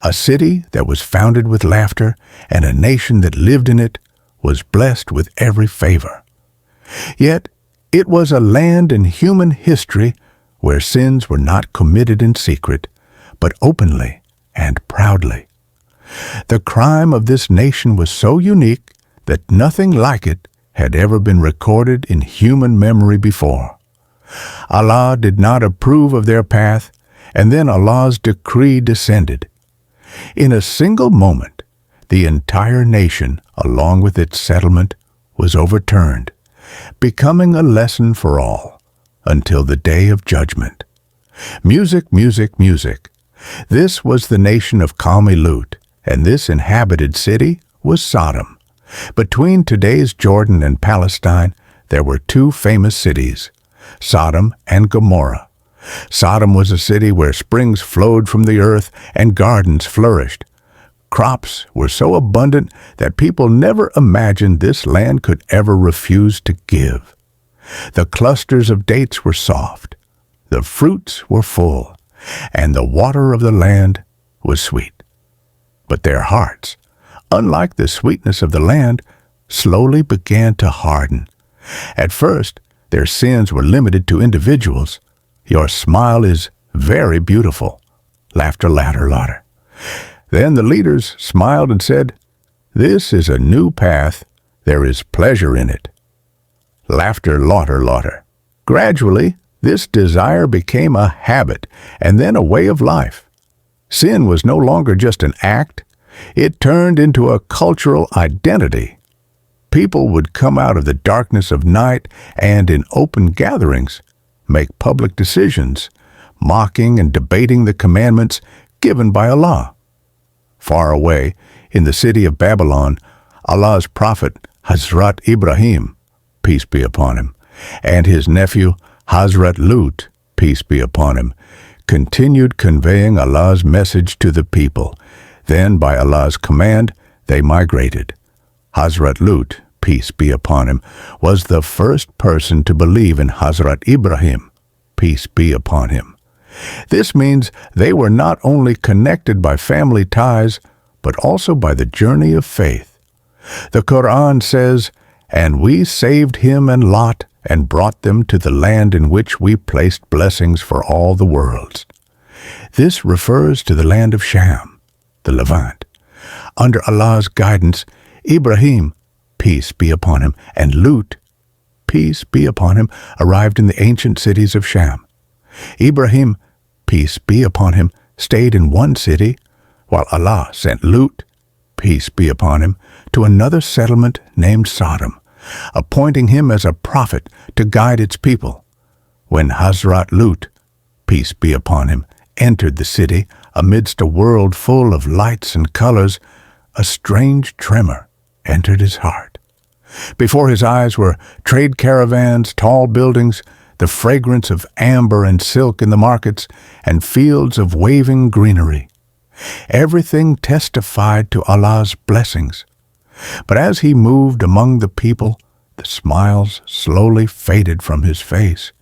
A city that was founded with laughter, and a nation that lived in it was blessed with every favor. Yet it was a land in human history where sins were not committed in secret, but openly and proudly. The crime of this nation was so unique that nothing like it had ever been recorded in human memory before. Allah did not approve of their path, and then Allah's decree descended. In a single moment, the entire nation, along with its settlement, was overturned, becoming a lesson for all, until the day of judgment. Music, music, music. This was the nation of Qaum Lut, and this inhabited city was Sodom. Between today's Jordan and Palestine, there were two famous cities, Sodom and Gamorah. Sodom was a city where springs flowed from the earth and gardens flourished. Crops were so abundant that people never imagined this land could ever refuse to give. The clusters of dates were soft, the fruits were full, and the water of the land was sweet. But their hearts, unlike the sweetness of the land, slowly began to harden. At first, their sins were limited to individuals. Your smile is very beautiful. Laughter, ladder, ladder. Then the leaders smiled and said, "This is a new path. There is pleasure in it." Laughter, laughter, laughter. Gradually, this desire became a habit and then a way of life. Sin was no longer just an act. It turned into a cultural identity. People would come out of the darkness of night and in open gatherings make public decisions, mocking and debating the commandments given by Allah. Far away, in the city of Babylon, Allah's prophet Hazrat Ibrahim, peace be upon him, and his nephew Hazrat Lut, peace be upon him, continued conveying Allah's message to the people. Then, by Allah's command, they migrated. Hazrat Lut, peace be upon him, was the first person to believe in Hazrat Ibrahim, peace be upon him. This means they were not only connected by family ties, but also by the journey of faith. The Quran says, "And we saved him and Lot and brought them to the land in which we placed blessings for all the worlds." This refers to the land of Sham, the Levant. Under Allah's guidance, Ibrahim, peace be upon him, and Lut, peace be upon him, arrived in the ancient cities of Sham. Ibrahim, peace be upon him, stayed in one city, while Allah sent Lut, peace be upon him, to another settlement named Sodom, appointing him as a prophet to guide its people. When Hazrat Lut, peace be upon him, entered the city amidst a world full of lights and colors, a strange tremor entered his heart. Before his eyes were trade caravans, tall buildings, the fragrance of amber and silk in the markets, and fields of waving greenery. Everything testified to Allah's blessings. But as he moved among the people, the smiles slowly faded from his face,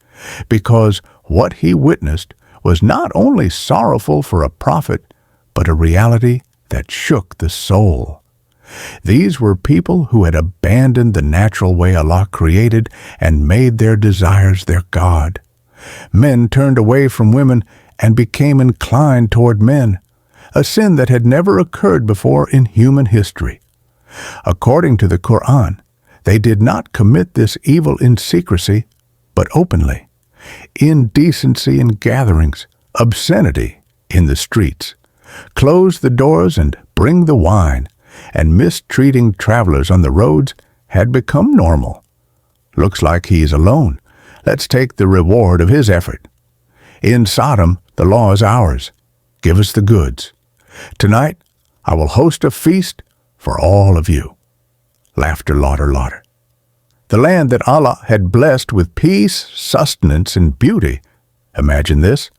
because what he witnessed was not only sorrowful for a prophet, but a reality that shook the soul. These were people who had abandoned the natural way Allah created and made their desires their God. Men turned away from women and became inclined toward men, a sin that had never occurred before in human history. According to the Quran, they did not commit this evil in secrecy, but openly. Indecency in gatherings, obscenity in the streets. Close the doors and bring the wine, and mistreating travelers on the roads had become normal. Looks like he is alone. Let's take the reward of his effort. In Sodom, the law is ours. Give us the goods. Tonight, I will host a feast for all of you. Laughter, laughter, laughter. The land that Allah had blessed with peace, sustenance, and beauty. Imagine this.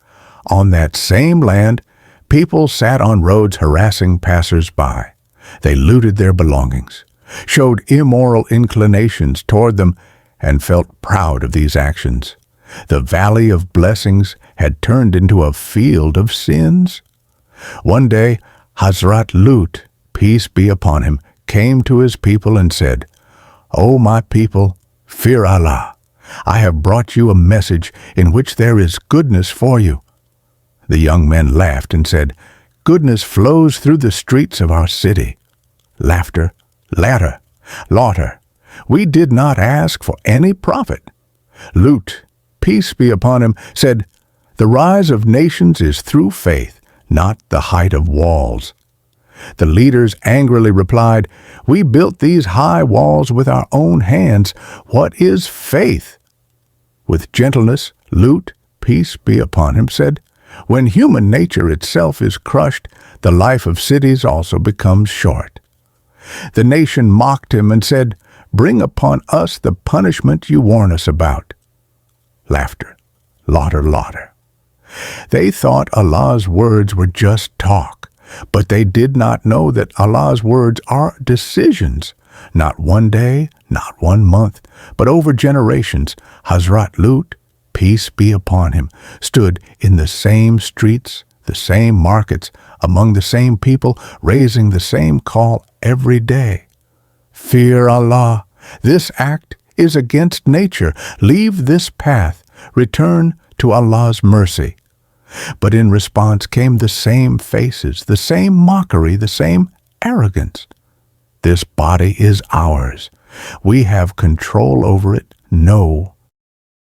On that same land, people sat on roads harassing passers-by. They looted their belongings, showed immoral inclinations toward them, and felt proud of these actions. The valley of blessings had turned into a field of sins. One day, Hazrat Lut, peace be upon him, came to his people and said, O my people, fear Allah. I have brought you a message in which there is goodness for you. The young men laughed and said, Goodness flows through the streets of our city. Laughter, laughter. We did not ask for any profit. Lut, peace be upon him, said, The rise of nations is through faith, not the height of walls. The leaders angrily replied, We built these high walls with our own hands. What is faith? With gentleness, Lut, peace be upon him, said, When human nature itself is crushed, the life of cities also becomes short. The nation mocked him and said, Bring upon us the punishment you warn us about. Laughter, laughter. They thought Allah's words were just talk, but they did not know that Allah's words are decisions. Not one day, not 1 month, but over generations, Hazrat Lut, peace be upon him, stood in the same streets, the same markets, among the same people, raising the same call every day. Fear Allah. This act is against nature. Leave this path. Return to Allah's mercy. But in response came the same faces, the same mockery, the same arrogance. This body is ours. We have control over it. Know